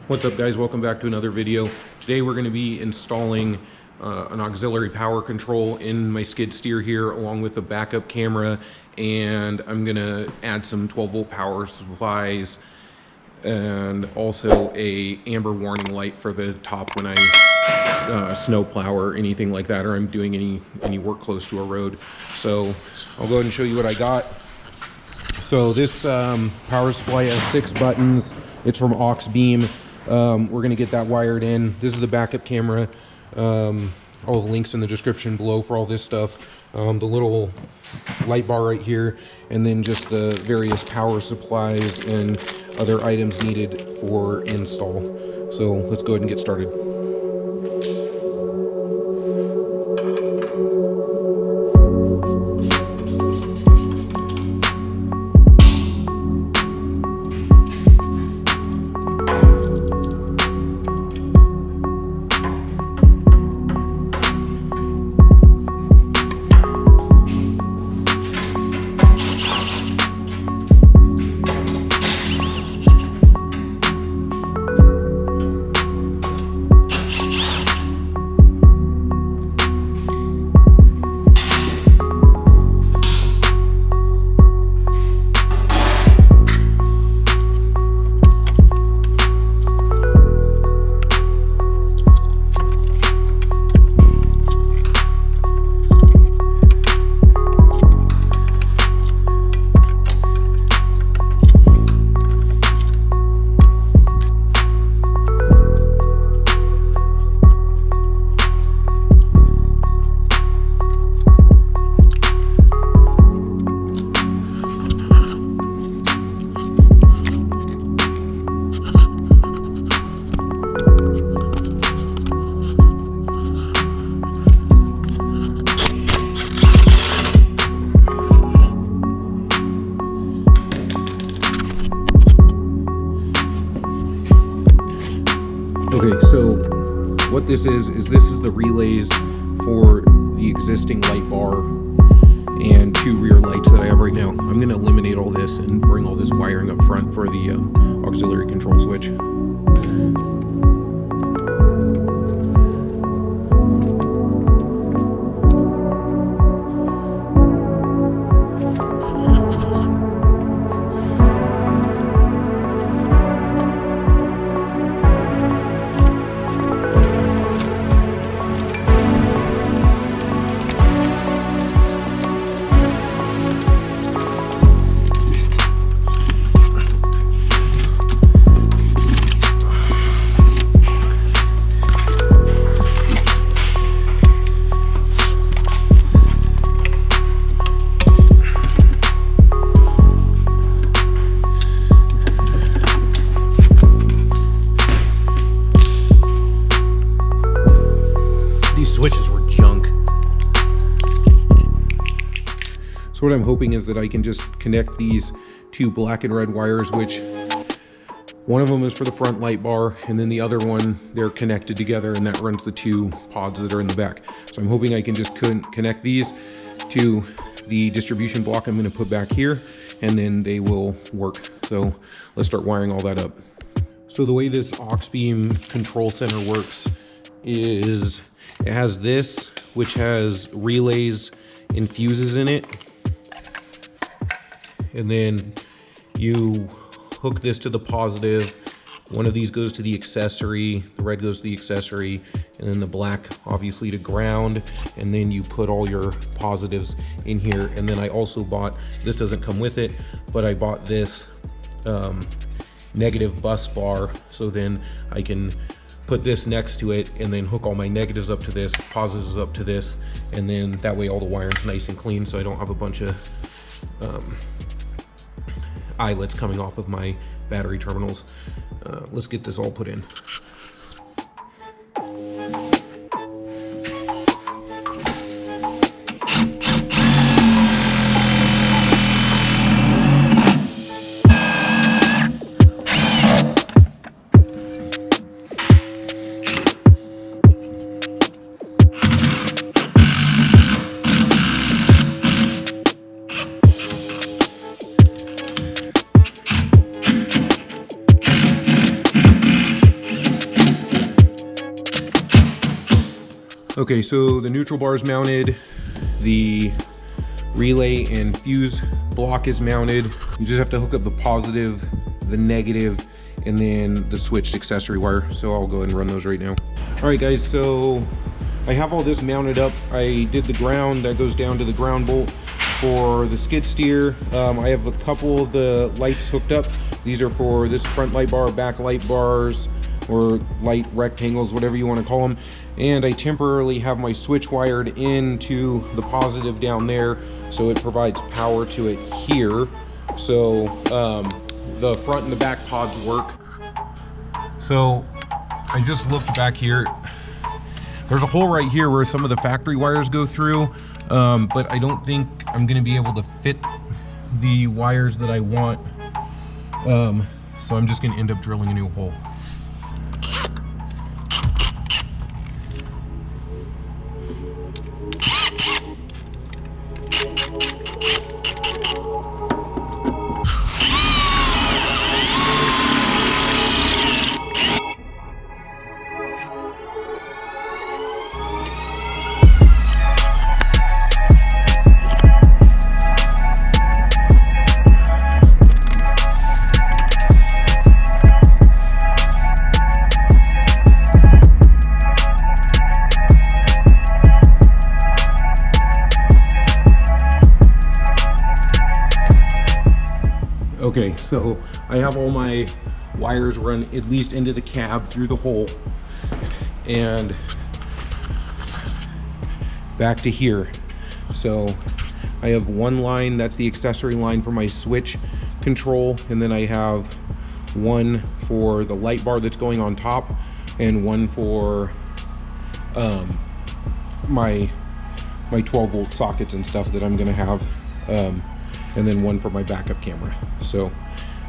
What's up, guys? Welcome back to another video. Today we're going to be installing an auxiliary power control in my skid steer here, along with a backup camera, and I'm going to add some 12-volt power supplies and also a amber warning light for the top when I snow plow or anything like that, or I'm doing any work close to a road. So I'll go ahead and show you what I got. So this power supply has 6 buttons. It's from aux beam. We're going to get that wired in. This is the backup camera. All the links in the description below for all this stuff. The little light bar right here, and then just the various power supplies and other items needed for install. So let's go ahead and get started. Okay, so what this is this is the relays for the existing light bar and 2 rear lights that I have right now. I'm going to eliminate all this and bring all this wiring up front for the auxiliary control switch. Switches were junk. So what I'm hoping is that I can just connect these 2 black and red wires, which one of them is for the front light bar, and then the other one, they're connected together, and that runs the 2 pods that are in the back. So I'm hoping I can just connect these to the distribution block I'm going to put back here, and then they will work. So let's start wiring all that up. So the way this aux beam control center works is it has this, which has relays and fuses in it, and then you hook this to the positive. One of these goes to the accessory, the red goes to the accessory, and then the black obviously to ground, and then you put all your positives in here. And then I also bought, this doesn't come with it, but I bought this negative bus bar, so then I can put this next to it and then hook all my negatives up to this, positives up to this, and then that way all the wiring's nice and clean, so I don't have a bunch of eyelets coming off of my battery terminals. Let's get this all put in. Okay, so the neutral bar is mounted, the relay and fuse block is mounted. You just have to hook up the positive, the negative, and then the switched accessory wire. So I'll go ahead and run those right now. All right guys, so I have all this mounted up. I did the ground, that goes down to the ground bolt. For the skid steer, I have a couple of the lights hooked up. These are for this front light bar, back light bars, or light rectangles, whatever you want to call them. And I temporarily have my switch wired into the positive down there, so it provides power to it here. So the front and the back pods work. So I just looked back here. There's a hole right here where some of the factory wires go through, but I don't think I'm gonna be able to fit the wires that I want. So I'm just gonna end up drilling a new hole. Okay, so I have all my wires run at least into the cab through the hole and back to here. So I have one line, that's the accessory line for my switch control, and then I have one for the light bar that's going on top, and one for my 12 volt sockets and stuff that I'm gonna have, and then one for my backup camera. So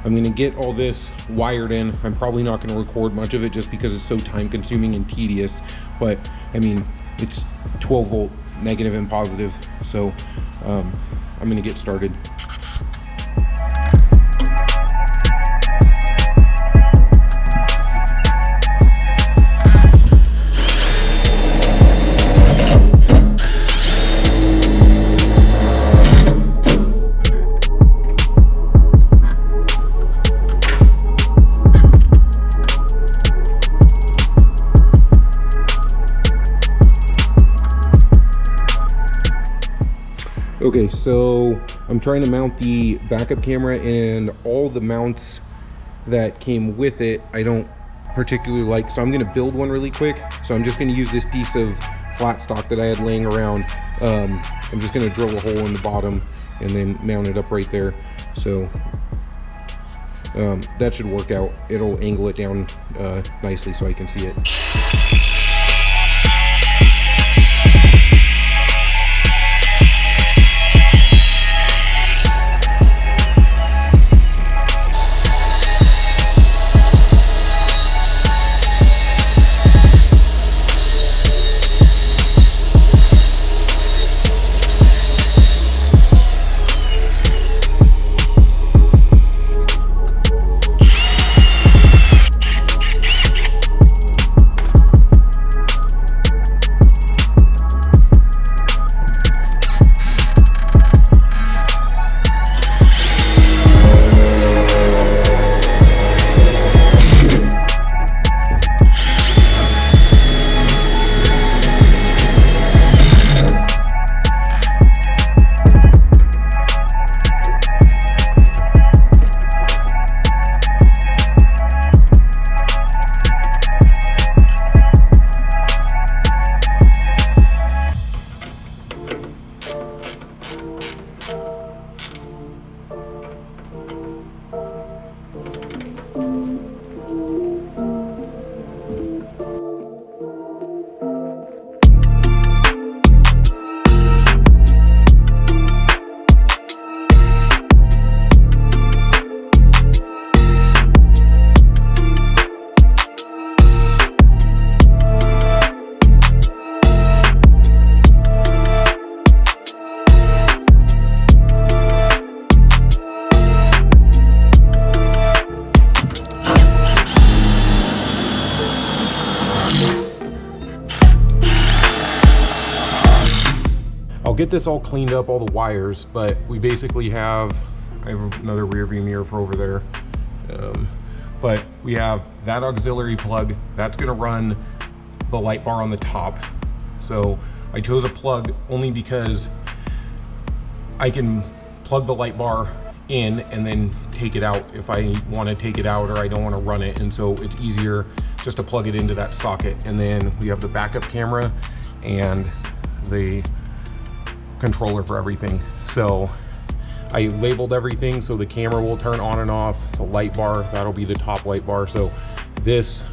I'm gonna get all this wired in. I'm probably not gonna record much of it just because it's so time consuming and tedious, but I mean, it's 12 volt, negative and positive. So I'm gonna get started. Okay, so I'm trying to mount the backup camera, and all the mounts that came with it I don't particularly like, so I'm going to build one really quick. So I'm just going to use this piece of flat stock that I had laying around. I'm just going to drill a hole in the bottom and then mount it up right there. So that should work out. It'll angle it down nicely so I can see it. get this all cleaned up, all the wires, but we basically have, I have another rear view mirror for over there. But we have that auxiliary plug that's gonna run the light bar on the top. So I chose a plug only because I can plug the light bar in and then take it out if I want to take it out or I don't want to run it, and so it's easier just to plug it into that socket. And then we have the backup camera and the controller for everything. So I labeled everything, so the camera will turn on and off, the light bar, that'll be the top light bar. So this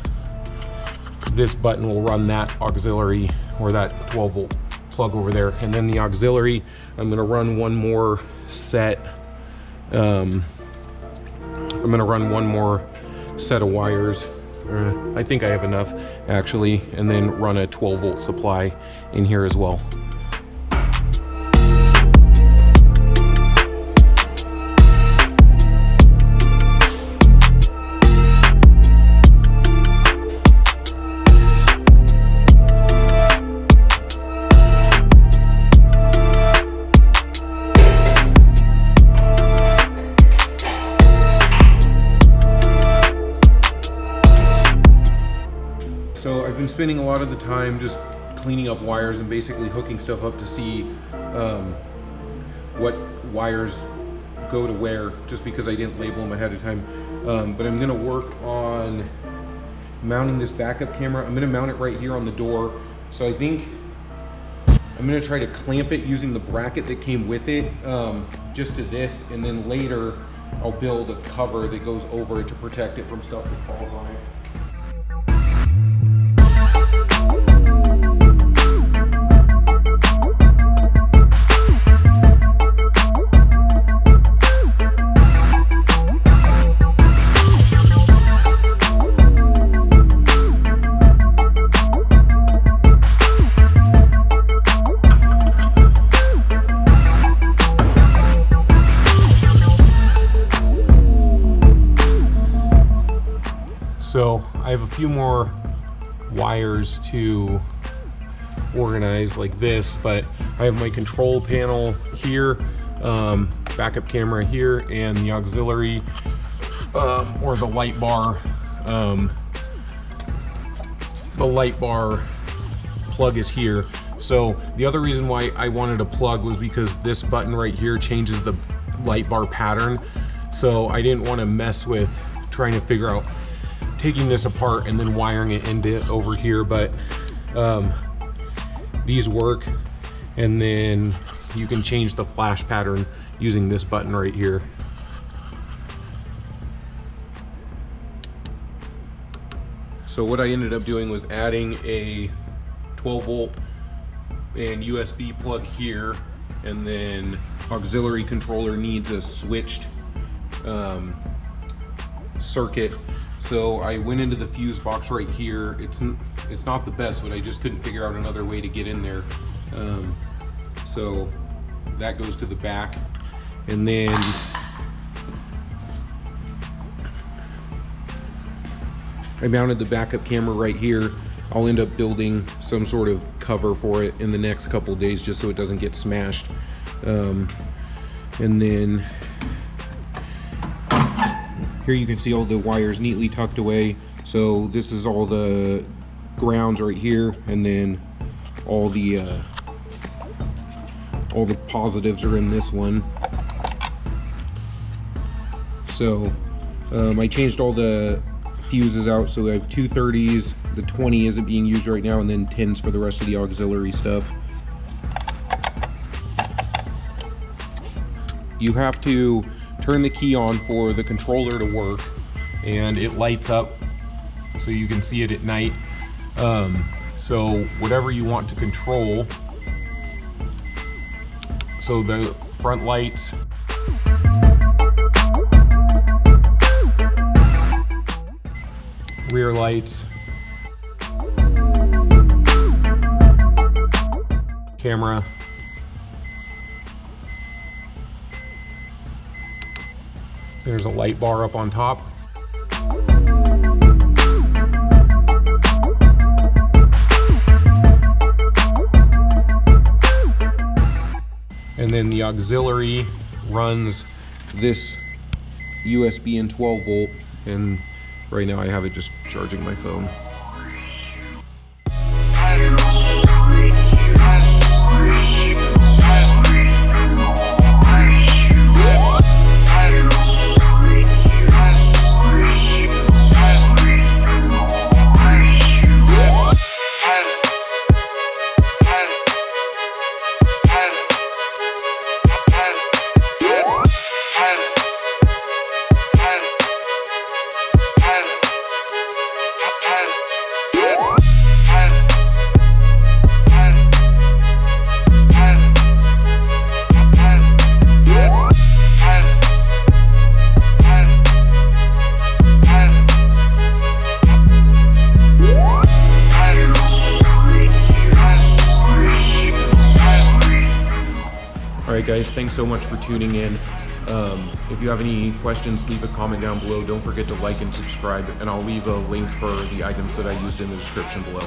button will run that auxiliary or that 12 volt plug over there. And then the auxiliary, I'm gonna run one more set. I'm gonna run one more set of wires. I think I have enough actually, and then run a 12 volt supply in here as well. So I've been spending a lot of the time just cleaning up wires and basically hooking stuff up to see what wires go to where, just because I didn't label them ahead of time. But I'm gonna work on mounting this backup camera. I'm gonna mount it right here on the door. So I think I'm gonna try to clamp it using the bracket that came with it, just to this, and then later I'll build a cover that goes over it to protect it from stuff that falls on it. So I have a few more wires to organize like this, but I have my control panel here, backup camera here, and the auxiliary or the light bar. The light bar plug is here. So the other reason why I wanted a plug was because this button right here changes the light bar pattern. So I didn't want to mess with trying to figure out taking this apart and then wiring it into over here, but these work, and then you can change the flash pattern using this button right here. So what I ended up doing was adding a 12 volt and USB plug here, and then auxiliary controller needs a switched circuit. So I went into the fuse box right here. It's not the best, but I just couldn't figure out another way to get in there. So that goes to the back. And then I mounted the backup camera right here. I'll end up building some sort of cover for it in the next couple of days just so it doesn't get smashed. And then here you can see all the wires neatly tucked away. So this is all the grounds right here, and then all the positives are in this one. So I changed all the fuses out, so I have 230s, the 20 isn't being used right now, and then 10s for the rest of the auxiliary stuff. You have to turn the key on for the controller to work, and it lights up so you can see it at night. So whatever you want to control, so the front lights, rear lights, camera, there's a light bar up on top. then the auxiliary runs this USB and 12 volt, and right now I have it just charging my phone. Alright guys, thanks so much for tuning in. If you have any questions, leave a comment down below. Don't forget to like and subscribe, and I'll leave a link for the items that I used in the description below.